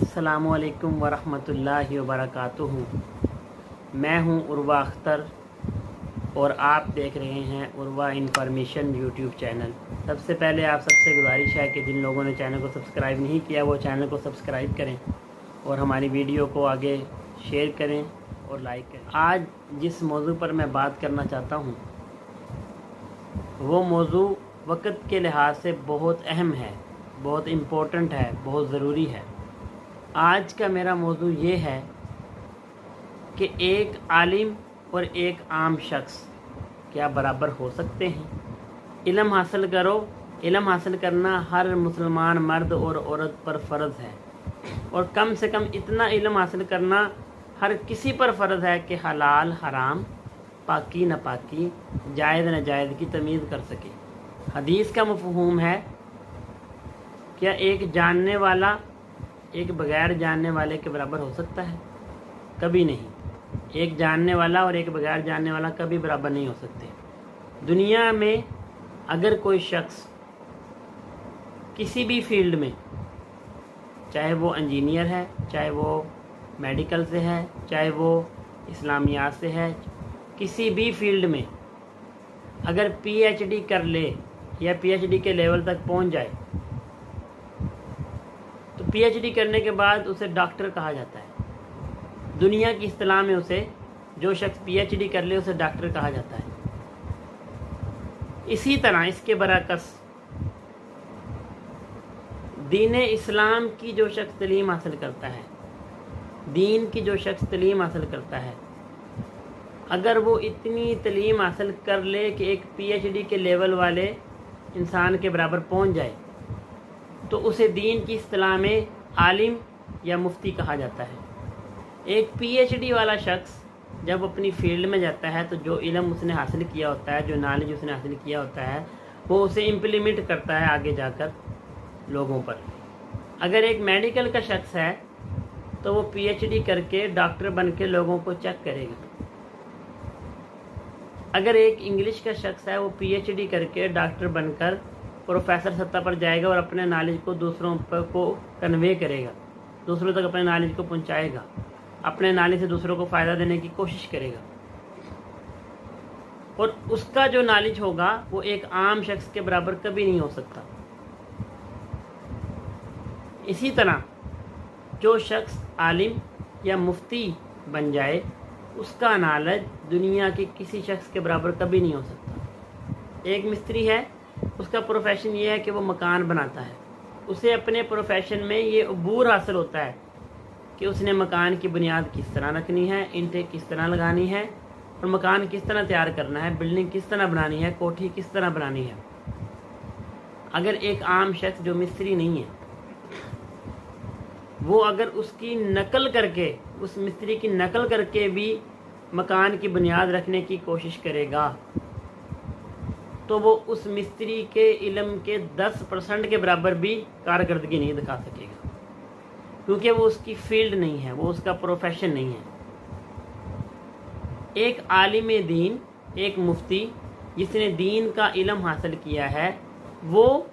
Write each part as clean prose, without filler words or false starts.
अस्सलामु अलैकुम वरहमतुल्लाहि वबरकातुहू। मैं हूं उर्वा अख्तर और आप देख रहे हैं उर्वा इन्फॉर्मेशन यूट्यूब चैनल। सबसे पहले आप सबसे गुजारिश है कि जिन लोगों ने चैनल को सब्सक्राइब नहीं किया वो चैनल को सब्सक्राइब करें और हमारी वीडियो को आगे शेयर करें और लाइक करें। आज जिस मौजू पर मैं बात करना चाहता हूँ वो मौजू वक्त के लिहाज से बहुत अहम है, बहुत इम्पोर्टेंट है, बहुत ज़रूरी है। आज का मेरा मौजू ये है कि एक आलिम और एक आम शख्स क्या बराबर हो सकते हैं। इल्म हासिल करो। इल्म हासिल करना हर मुसलमान मर्द और औरत पर फ़र्ज़ है और कम से कम इतना इल्म हासिल करना हर किसी पर फ़र्ज़ है कि हलाल हराम, पाकी नापाकी, जायज़ नाजायज़ की तमीज़ कर सके। हदीस का मफ़हूम है, क्या एक जानने वाला एक बग़ैर जानने वाले के बराबर हो सकता है? कभी नहीं। एक जानने वाला और एक बग़ैर जानने वाला कभी बराबर नहीं हो सकते। दुनिया में अगर कोई शख्स किसी भी फील्ड में, चाहे वो इंजीनियर है, चाहे वो मेडिकल से है, चाहे वो इस्लामियात से है, किसी भी फील्ड में अगर पीएचडी कर ले या पीएचडी के लेवल तक पहुंच जाए तो पीएचडी करने के बाद उसे डॉक्टर कहा जाता है। दुनिया की इस्तिलाह में उसे, जो शख्स पीएचडी कर ले उसे डॉक्टर कहा जाता है। इसी तरह इसके बरअक्स दीन इस्लाम की जो शख्स तलीम हासिल करता है, दीन की जो शख्स तलीम हासिल करता है, अगर वो इतनी तलीम हासिल कर ले कि एक पीएचडी के लेवल वाले इंसान के बराबर पहुंच जाए तो उसे दीन की इस्तिलाह में आलिम या मुफ्ती कहा जाता है। एक पीएचडी वाला शख्स जब अपनी फील्ड में जाता है तो जो इल्म उसने हासिल किया होता है, जो नॉलेज उसने हासिल किया होता है, वो उसे इम्प्लीमेंट करता है आगे जाकर लोगों पर। अगर एक मेडिकल का शख्स है तो वो पीएचडी करके डॉक्टर बन के लोगों को चेक करेगा। अगर एक इंग्लिश का शख्स है वो पीएचडी करके डॉक्टर बनकर प्रोफेसर सत्ता पर जाएगा और अपने नॉलेज को दूसरों पर को कन्वे करेगा, दूसरों तक अपने नॉलेज को पहुंचाएगा, अपने नॉलेज से दूसरों को फ़ायदा देने की कोशिश करेगा और उसका जो नॉलेज होगा वो एक आम शख्स के बराबर कभी नहीं हो सकता। इसी तरह जो शख्स आलिम या मुफ्ती बन जाए उसका नॉलेज दुनिया के किसी शख्स के बराबर कभी नहीं हो सकता। एक मिस्त्री है, उसका प्रोफेशन ये है कि वो मकान बनाता है। उसे अपने प्रोफेशन में ये अबूर हासिल होता है कि उसने मकान की बुनियाद किस तरह रखनी है, ईंटें किस तरह लगानी है और मकान किस तरह तैयार करना है, बिल्डिंग किस तरह बनानी है, कोठी किस तरह बनानी है। अगर एक आम शख्स जो मिस्त्री नहीं है वो अगर उसकी नकल करके, उस मिस्त्री की नकल करके भी मकान की बुनियाद रखने की कोशिश करेगा तो वो उस मिस्त्री के इल्म के 10% के बराबर भी कारकर्दगी नहीं दिखा सकेगा, क्योंकि वो उसकी फील्ड नहीं है, वो उसका प्रोफेशन नहीं है। एक आलिम दीन, एक मुफ्ती जिसने दीन का इल्म हासिल किया है, वो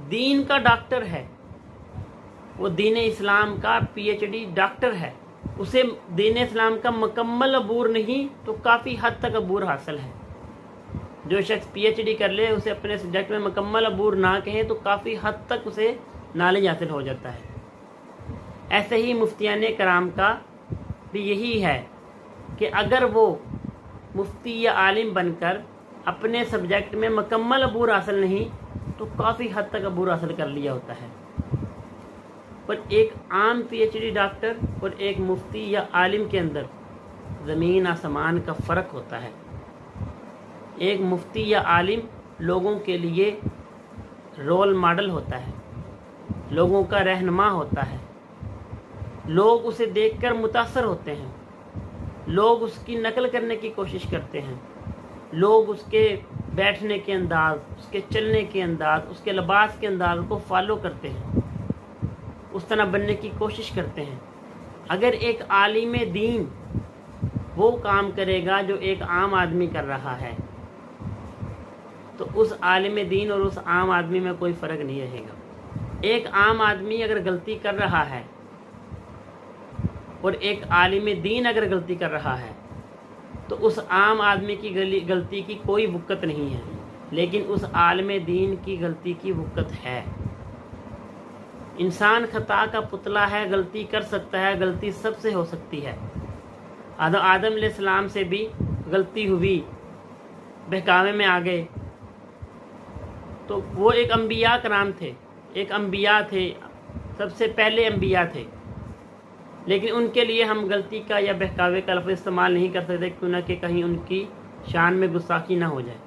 दीन का डॉक्टर है, वो दीन इस्लाम का पीएचडी डॉक्टर है। उसे दीन इस्लाम का मुकम्मल अबूर नहीं तो काफ़ी हद तक अबूर हासिल है। जो शख्स पीएचडी कर ले उसे अपने सब्जेक्ट में मुकम्मल अबूर ना कहें तो काफ़ी हद तक उसे नॉलेज हासिल हो जाता है। ऐसे ही मुफ्तियान कराम का भी यही है कि अगर वो मुफ्ती या आलिम बनकर अपने सब्जेक्ट में मुकम्मल अबूर हासिल नहीं तो काफ़ी हद तक अबूर हासिल कर लिया होता है। पर एक आम पीएचडी डॉक्टर और एक मुफ्ती या आलिम के अंदर ज़मीन आसमान का फ़र्क होता है। एक मुफ्ती या आलिम लोगों के लिए रोल मॉडल होता है, लोगों का रहनुमा होता है, लोग उसे देखकर मुतासर होते हैं, लोग उसकी नकल करने की कोशिश करते हैं, लोग उसके बैठने के अंदाज, उसके चलने के अंदाज, उसके लिबास के अंदाज को फॉलो करते हैं, उस तरह बनने की कोशिश करते हैं। अगर एक आलिम दीन वो काम करेगा जो एक आम आदमी कर रहा है तो उस आलिम दीन और उस आम आदमी में कोई फ़र्क नहीं रहेगा। एक आम आदमी अगर गलती कर रहा है और एक आलिम दीन अगर गलती कर रहा है तो उस आम आदमी की गलती की कोई वक़्त नहीं है, लेकिन उस आलिम दीन की गलती की वक़्त है। इंसान खता का पुतला है, गलती कर सकता है, गलती सबसे हो सकती है। आदम अलैहिस्सलाम से भी गलती हुई, बहकावे में आ गए, तो वो एक अंबिया कराम थे, एक अंबिया थे, सबसे पहले अंबिया थे, लेकिन उनके लिए हम गलती का या बहकावे का लफ्ज़ इस्तेमाल नहीं कर सकते, क्यों ना कि कहीं उनकी शान में गुस्ताखी ना हो जाए।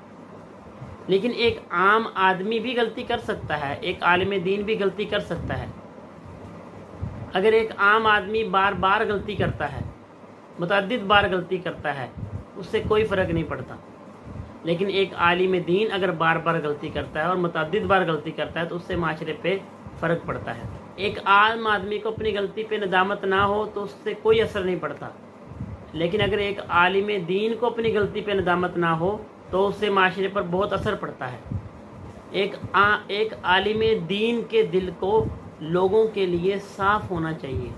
लेकिन एक आम आदमी भी गलती कर सकता है, एक आलिम दीन भी गलती कर सकता है। अगर एक आम आदमी बार बार गलती करता है, मुतअद्दिद बार गलती करता है, उससे कोई फ़र्क नहीं पड़ता। लेकिन एक आलिम दीन अगर बार बार गलती करता है और मुतअद्दिद बार गलती करता है तो उससे माशरे पे फ़र्क पड़ता है। एक आम आदमी को अपनी गलती पे नदामत ना हो तो उससे कोई असर नहीं पड़ता, लेकिन अगर एक आलिम दीन को अपनी गलती पे नदामत ना हो तो उससे माशरे पर बहुत असर पड़ता है। एक आलिम दीन के दिल को लोगों के लिए साफ़ होना चाहिए,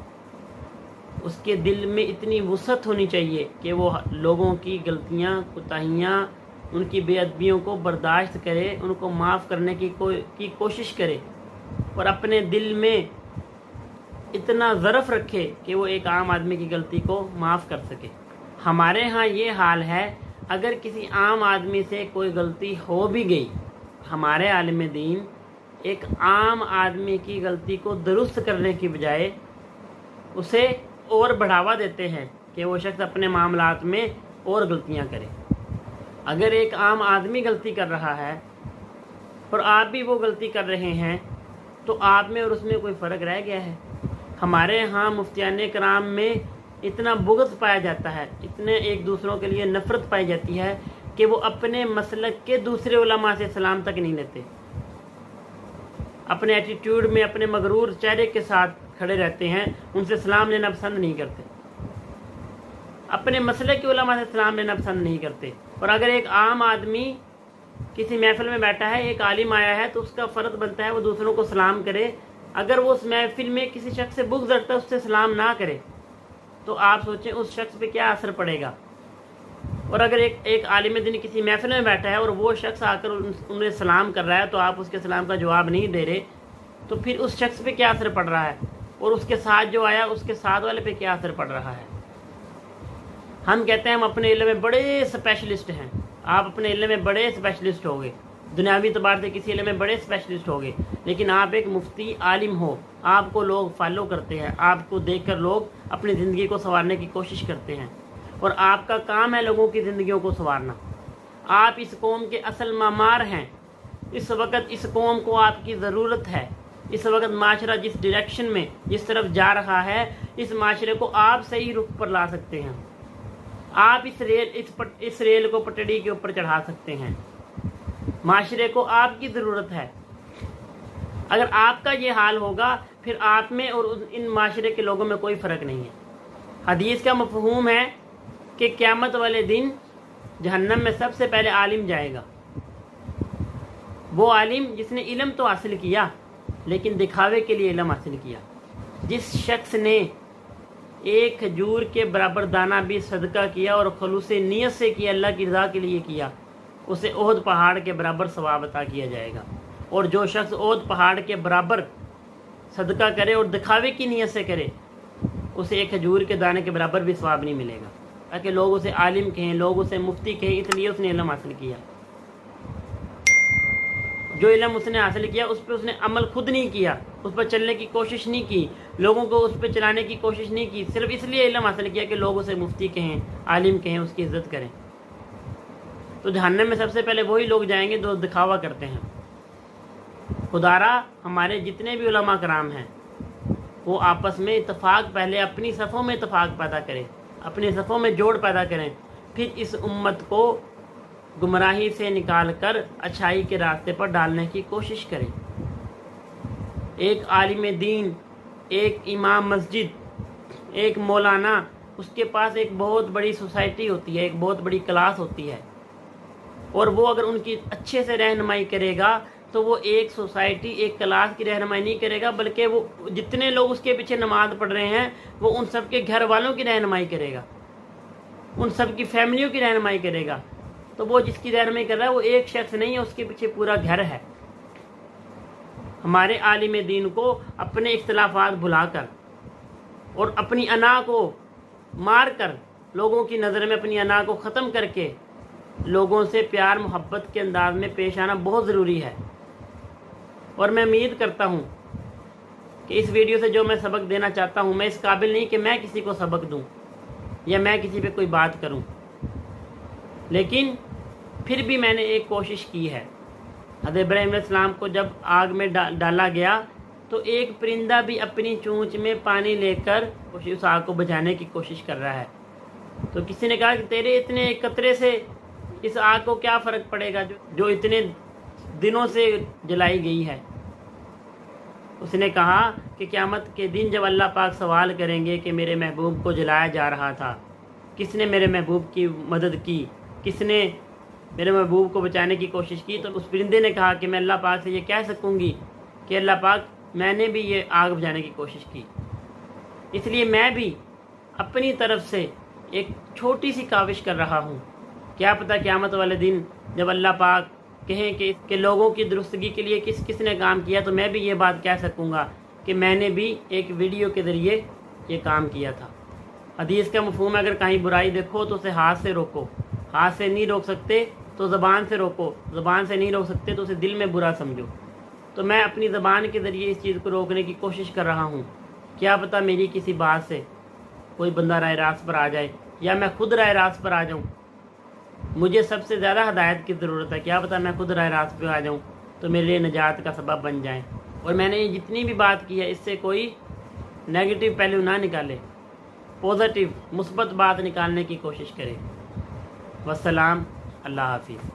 उसके दिल में इतनी वुसअत होनी चाहिए कि वो लोगों की गलतियाँ, कोताहियाँ, उनकी बेअदबियों को बर्दाश्त करे, उनको माफ़ करने की कोशिश करे और अपने दिल में इतना ज़रफ़ रखे कि वो एक आम आदमी की गलती को माफ़ कर सके। हमारे यहाँ ये हाल है, अगर किसी आम आदमी से कोई गलती हो भी गई, हमारे आलिम दीन एक आम आदमी की गलती को दुरुस्त करने की बजाय उसे और बढ़ावा देते हैं कि वो शख्स अपने मामलात में और गलतियां करे। अगर एक आम आदमी गलती कर रहा है और आप भी वो गलती कर रहे हैं तो आप में और उसमें कोई फ़र्क रह गया है? हमारे यहाँ मुफ्तियान कराम में इतना बुग़्ज़ पाया जाता है, इतने एक दूसरों के लिए नफ़रत पाई जाती है कि वो अपने मसलक के दूसरे उलमा से सलाम तक नहीं लेते। अपने एटीट्यूड में अपने मगरूर चेहरे के साथ खड़े रहते हैं, उनसे सलाम लेना पसंद नहीं करते, अपने मसलक के उलमा से सलाम लेना पसंद नहीं करते। और अगर एक आम आदमी किसी महफिल में बैठा है, एक आलिम आया है, तो उसका फ़र्ज बनता है वो दूसरों को सलाम करे। अगर वो उस महफिल में किसी शख्स से बुग़्ज़ रखता है, उससे सलाम ना करे, तो आप सोचें उस शख्स पे क्या असर पड़ेगा। और अगर एक आलिम दीन किसी महफिल में बैठा है और वो शख्स आकर उन्हें सलाम कर रहा है तो आप उसके सलाम का जवाब नहीं दे रहे, तो फिर उस शख्स पे क्या असर पड़ रहा है और उसके साथ जो आया उसके साथ वाले पे क्या असर पड़ रहा है। हम कहते हैं हम अपने इल्म में बड़े स्पेशलिस्ट हैं, आप अपने इल्म में बड़े स्पेशलिस्ट हो गए, दुनियावी तौर से किसी इल्म में बड़े स्पेशलिस्ट हो गए, लेकिन आप एक मुफ्ती आलिम हो, आपको लोग फॉलो करते हैं, आपको देखकर लोग अपनी ज़िंदगी को संवारने की कोशिश करते हैं और आपका काम है लोगों की ज़िंदगियों को संवारना। आप इस कौम के असल मामार हैं। इस वक्त इस कौम को आपकी ज़रूरत है। इस वक्त माशरा जिस डायरेक्शन में जिस तरफ जा रहा है, इस माशरे को आप सही रुख पर ला सकते हैं। आप इस रेल को पटड़ी के ऊपर चढ़ा सकते हैं। माशरे को आपकी ज़रूरत है। अगर आपका ये हाल होगा फिर आप में और इन माशरे के लोगों में कोई फ़र्क नहीं है। हदीस का मफ़हूम है कि क़यामत वाले दिन जहन्नम में सबसे पहले आलिम जाएगा। वो आलिम जिसने इल्म तो हासिल किया लेकिन दिखावे के लिए इल्म हासिल किया। जिस शख्स ने एक खजूर के बराबर दाना भी सदका किया और खलूस नियत से किया, अल्लाह की रज़ा के लिए किया, उसे ओहद पहाड़ के बराबर सवाब अता किया जाएगा। और जो शख्स ओहद पहाड़ के बराबर सदका करे और दिखावे की नीयत से करे, उसे एक खजूर के दाने के बराबर भी सवाब नहीं मिलेगा। ताकि लोग उसे आलिम कहें, लोग उसे मुफ्ती कहें, इसलिए उसने इल्म हासिल किया। जो इल्म उसने हासिल किया उस पर उसने अमल खुद नहीं किया, उस पर चलने की कोशिश नहीं की, लोगों को उस पर चलाने की कोशिश नहीं की, सिर्फ इसलिए इल्म हासिल किया कि लोग उसे मुफ्ती कहें, आलिम कहें, उसकी इज्जत करें। तो जहन्नम में सबसे पहले वही लोग जाएंगे जो दिखावा करते हैं। खुदारा हमारे जितने भी उलमा कराम हैं वो आपस में इत्तफाक, पहले अपनी सफ़ों में इत्तफाक पैदा करें, अपनी सफ़ों में जोड़ पैदा करें, फिर इस उम्मत को गुमराही से निकाल कर अच्छाई के रास्ते पर डालने की कोशिश करें। एक आलिम दीन, एक इमाम मस्जिद, एक मौलाना, उसके पास एक बहुत बड़ी सोसाइटी होती है, एक बहुत बड़ी क्लास होती है, और वो अगर उनकी अच्छे से रहनुमाई करेगा تو وہ ایک سوسائٹی ایک کلاس کی رہنمائی نہیں کرے گا، بلکہ وہ جتنے لوگ اس کے پیچھے نماز پڑھ رہے ہیں وہ ان سب کے گھر والوں کی رہنمائی کرے گا، ان سب کی فیملیوں کی رہنمائی کرے گا۔ تو وہ جس کی رہنمائی کر رہا ہے وہ ایک شخص نہیں ہے، اس کے پیچھے پورا گھر ہے۔ ہمارے عالم دین کو اپنے اختلافات بھلا کر اور اپنی انا کو مار کر، لوگوں کی نظر میں اپنی انا کو ختم کر کے لوگوں سے پیار محبت کے انداز میں پیش آنا بہت ضروری ہے۔ اور میں امید کرتا ہوں کہ اس ویڈیو سے جو میں سبق دینا چاہتا ہوں، میں اس قابل نہیں کہ میں کسی کو سبق دوں یا میں کسی پہ کوئی بات کروں، لیکن پھر بھی میں نے ایک کوشش کی ہے۔ حضرت ابراہیم علیہ السلام کو جب آگ میں ڈالا گیا تو ایک پرندہ بھی اپنی چونچ میں پانی لے کر اس آگ کو بجھانے کی کوشش کر رہا ہے۔ تو کسی نے کہا کہ تیرے اتنے قطرے سے اس آگ کو کیا فرق پڑے گا جو اتنے دنوں سے جلائی گئی ہے۔ اس نے کہا کہ قیامت کے دن جب اللہ پاک سوال کریں گے کہ میرے محبوب کو جلایا جا رہا تھا، کس نے میرے محبوب کی مدد کی، کس نے میرے محبوب کو بچانے کی کوشش کی، تو اس پرندے نے کہا کہ میں اللہ پاک سے یہ کہہ سکوں گی کہ اللہ پاک میں نے بھی یہ آگ بجھانے کی کوشش کی، اس لیے میں بھی اپنی طرف سے ایک چھوٹی سی کاوش کر رہا ہوں۔ کیا پتہ قیامت والے دن جب اللہ پاک کہیں کہ لوگوں کی درستگی کے لیے کس کس نے کام کیا، تو میں بھی یہ بات کہہ سکوں گا کہ میں نے بھی ایک ویڈیو کے ذریعے یہ کام کیا تھا۔ حدیث کا مفہوم ہے، اگر کہیں برائی دیکھو تو اسے ہاتھ سے روکو، ہاتھ سے نہیں روک سکتے تو زبان سے روکو، زبان سے نہیں روک سکتے تو اسے دل میں برا سمجھو۔ تو میں اپنی زبان کے ذریعے اس چیز کو روکنے کی کوشش کر رہا ہوں۔ کیا پتہ میری کسی بات سے کوئی بندہ راہ راست پر آ جائے یا میں خود راہ راست پر آ جاؤں۔ مجھے سب سے زیادہ ہدایت کی ضرورت ہے، کیا پتہ میں خود راہ راست پہ آ جاؤں تو میرے لیے نجات کا سبب بن جائیں۔ اور میں نے یہ جتنی بھی بات کی ہے اس سے کوئی نیگیٹو پہلو نہ نکالے، پازیٹیو مثبت بات نکالنے کی کوشش کرے۔ والسلام، اللہ حافظ۔